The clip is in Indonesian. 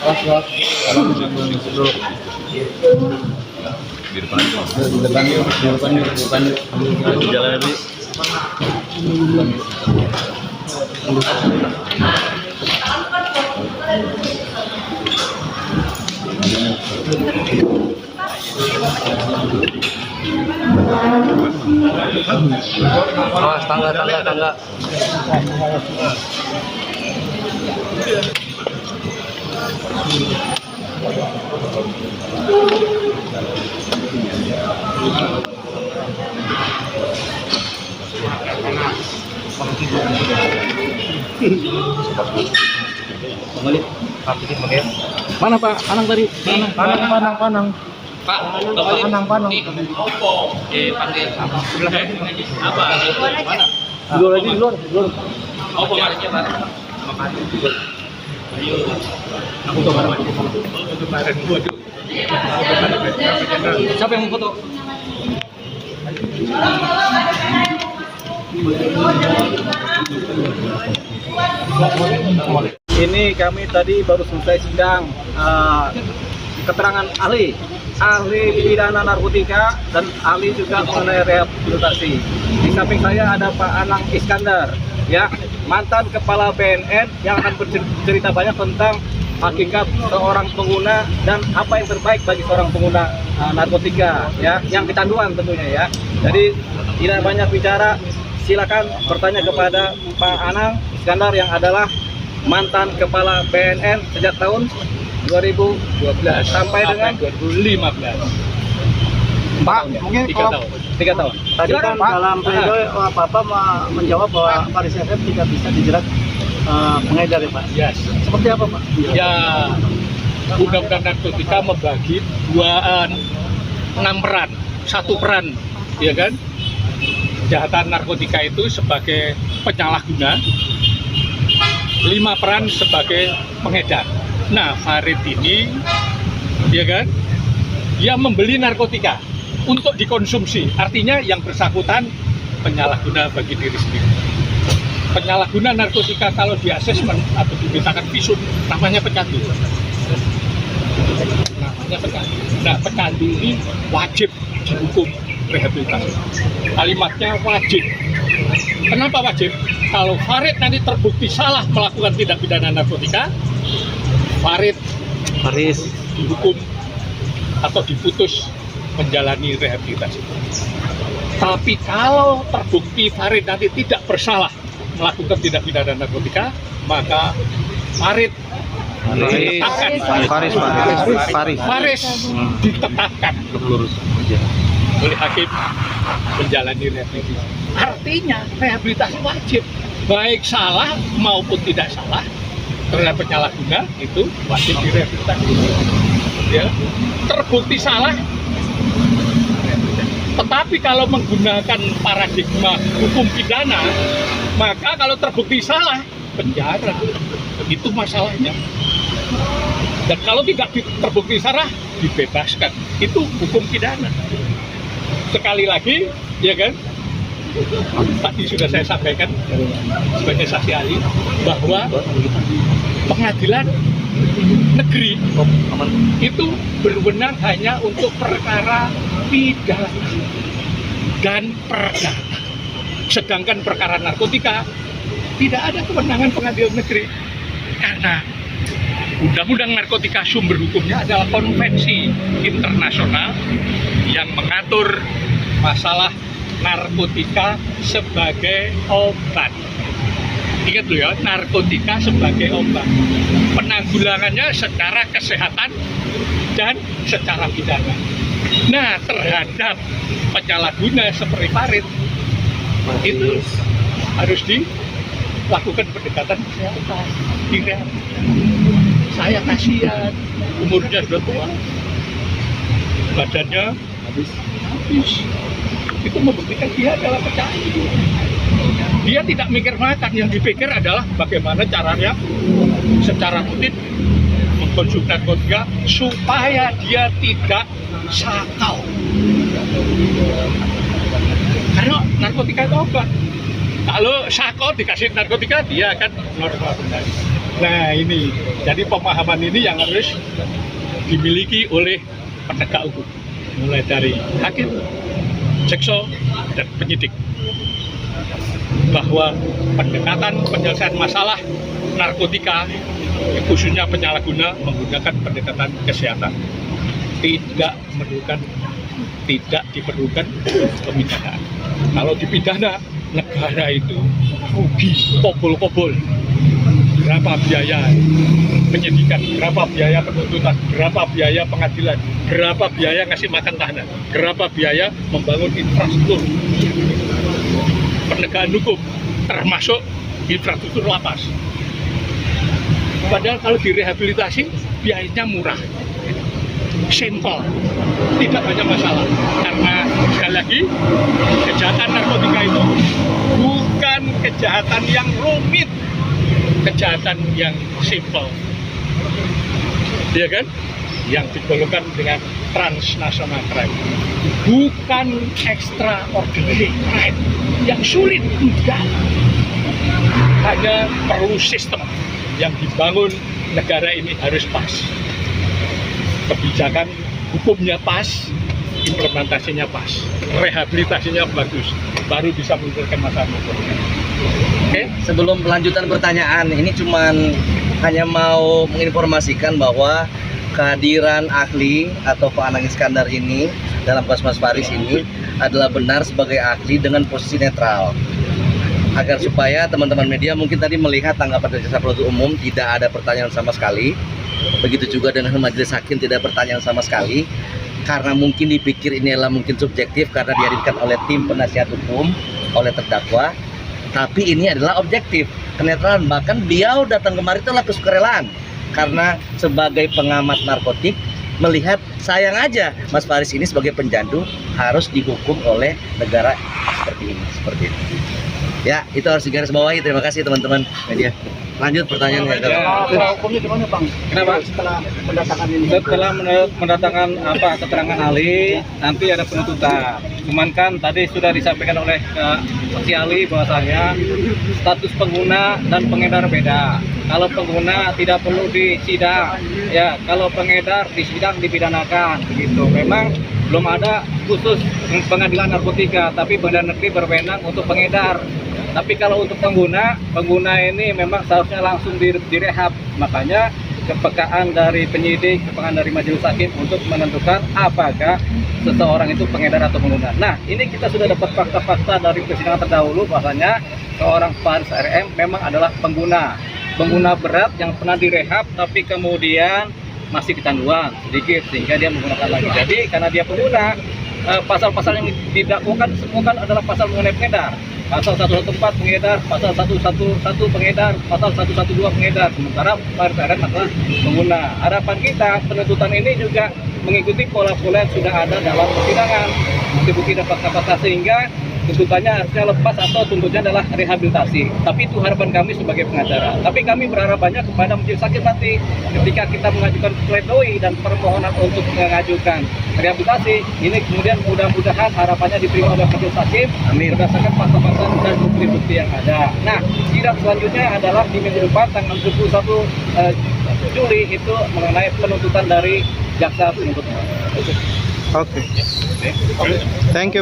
Awas. Dulu. Di depan yuk. Di depan yuk. Di jalan lebih. Awas, tangga. Mana Pak? Panang tadi? Panang. Pak, panang. Opo. Panggil apa? Apa? Mana? Di luar. Opo marahnya, Pak? Makasih. Ayo. Aku tuh kemarin gua tuh. Siapa yang mau foto? Ini kami tadi baru selesai sidang keterangan ahli pidana narkotika dan ahli juga mengenai rehabilitasi. Di samping saya ada Pak Anang Iskandar, ya, mantan kepala BNN yang akan bercerita banyak tentang hakikat seorang pengguna dan apa yang terbaik bagi seorang pengguna narkotika, ya, yang kecanduan tentunya, ya. Jadi tidak banyak bicara, silakan bertanya kepada Pak Anang Iskandar yang adalah mantan kepala BNN sejak tahun 2012 sampai dengan 2015. Pak, mungkin 3 tahun. tadi kan dalam pledoi Bapak menjawab bahwa Faris FM tidak bisa dijerat pengedar, ya Pak. Yes. Seperti apa, Pak? Ya, undang-undang narkotika membagi 6 peran, 1 peran, ya kan? Kejahatan narkotika itu sebagai penyalahguna, 5 peran sebagai pengedar. Nah, Farid ini, ya kan, dia membeli narkotika untuk dikonsumsi. Artinya yang bersangkutan penyalahguna bagi diri sendiri. Penyalahguna narkotika kalau di asesmen atau diberitakan visum namanya pecandu. Nah, pecandu ini wajib dihukum rehabilitasi. Kalimatnya wajib. Kenapa wajib? Kalau Farid nanti terbukti salah melakukan tindak pidana narkotika, Faris dihukum atau diputus menjalani rehabilitasi. Tapi kalau terbukti Farid nanti tidak bersalah melakukan tindak pidana narkotika, maka Faris ditetapkan oleh hakim menjalani rehabilitasi. Artinya rehabilitasi wajib, baik salah maupun tidak salah terhadap penyalahguna itu wajib direhabilitasi. Ya, terbukti salah, tetapi kalau menggunakan paradigma hukum pidana, maka kalau terbukti salah penjara, itu masalahnya. Dan kalau tidak terbukti salah dibebaskan, itu hukum pidana. Sekali lagi, ya kan? Tadi sudah saya sampaikan sebagai saksi ahli bahwa pengadilan negeri itu berwenang hanya untuk perkara pidana dan perdata. Sedangkan perkara narkotika tidak ada kewenangan pengadilan negeri karena Undang-Undang Narkotika sumber hukumnya adalah konvensi internasional yang mengatur masalah narkotika sebagai obat. Ingat loh ya, narkotika sebagai obat. Penanggulangannya secara kesehatan dan secara pidana. Nah, terhadap penyalahguna seperti Farid itu harus dilakukan pendekatan kesehatan. Tidak, saya kasihan, umurnya sudah tua, badannya habis. Itu membuktikan dia adalah pecandu. Dia tidak mikir makan, yang dipikir adalah bagaimana caranya secara rutin mengkonsumsi narkotika supaya dia tidak sakau. Karena narkotika itu obat. Kalau sakau dikasih narkotika, dia akan normal kembali. Nah ini, jadi pemahaman ini yang harus dimiliki oleh penegak hukum, mulai dari hakim, jaksa, dan penyidik, bahwa pendekatan penyelesaian masalah narkotika, khususnya penyalahguna, menggunakan pendekatan kesehatan, tidak diperlukan pemidanaan. Kalau dipidana, negara itu rugi kobol-kobol. Berapa biaya penyidikan, berapa biaya penuntutan, berapa biaya pengadilan, berapa biaya ngasih makan tahanan, berapa biaya membangun infrastruktur penegakan hukum, termasuk infrastruktur lapas. Padahal kalau direhabilitasi, biayanya murah, simple, tidak banyak masalah. Karena sekali lagi, kejahatan narkotika itu bukan kejahatan yang rumit, kejahatan yang simple, ya kan? Yang digolongkan dengan transnational crime, bukan extraordinary crime yang sulit, tidak. Hanya perlu sistem yang dibangun negara ini harus pas, kebijakan hukumnya pas, implementasinya pas, rehabilitasinya bagus, baru bisa menyelesaikan masalah. Oke, sebelum pelanjutan pertanyaan, ini cuman hanya mau menginformasikan bahwa kehadiran ahli atau Pak Anang Iskandar ini dalam kasus Mas Faris ini adalah benar sebagai ahli dengan posisi netral. Agar supaya teman-teman media mungkin tadi melihat tanggapan dari jaksa penuntut umum tidak ada pertanyaan sama sekali. Begitu juga dengan majelis hakim tidak ada pertanyaan sama sekali. Karena mungkin dipikir ini adalah mungkin subjektif karena dihadirkan oleh tim penasihat hukum, oleh terdakwa. Tapi ini adalah objektif, kenetralan. Bahkan beliau datang kemari itu adalah kesukarelaan. Karena sebagai pengamat narkotik, melihat sayang aja Mas Faris ini sebagai pencandu harus dihukum oleh negara seperti ini, seperti itu. Ya, itu harus digarisbawahi. Terima kasih teman-teman media. Lanjut pertanyaannya. Setelah hukumnya gimana Bang? Kenapa? Setelah mendatangkan ini. Setelah mendatangkan keterangan ahli, nanti ada penuntutan. Cuman kan tadi sudah disampaikan oleh saksi ahli bahwasanya status pengguna dan pengedar beda. Kalau pengguna tidak perlu disidang, ya. Kalau pengedar disidang dipidanakan, begitu. Memang belum ada khusus pengadilan narkotika, tapi Badan Negeri berwenang untuk pengedar. Tapi kalau untuk pengguna ini memang seharusnya langsung direhab. Makanya kepekaan dari penyidik, kepekaan dari majelis hakim untuk menentukan apakah seseorang itu pengedar atau pengguna. Nah, ini kita sudah dapat fakta-fakta dari persidangan terdahulu bahwasanya seorang Faris RM memang adalah pengguna berat yang pernah direhab tapi kemudian masih kecanduan sedikit sehingga dia menggunakan lagi. Jadi karena dia pengguna, pasal-pasal yang didakwakan semua kan adalah pasal mengenai pengedar. Pasal 114 pengedar, pasal 111 pengedar, pasal 112 pengedar. Sementara Faris RM adalah pengguna. Harapan kita penuntutan ini juga mengikuti pola-pola yang sudah ada dalam persidangan, bukti-bukti dan fakta-fakta, sehingga tuntutannya harusnya lepas atau tuntutannya adalah rehabilitasi. Tapi itu harapan kami sebagai pengacara. Tapi kami berharap banyak kepada majelis hakim nanti ketika kita mengajukan pledoi dan permohonan untuk mengajukan rehabilitasi, ini kemudian mudah-mudahan harapannya diterima oleh majelis hakim berdasarkan fakta-fakta dan bukti-bukti yang ada. Nah, sidang selanjutnya adalah di minggu depan tanggal 21 Juli itu mengenai penuntutan dari jaksa penuntut umum. Oke. Thank you.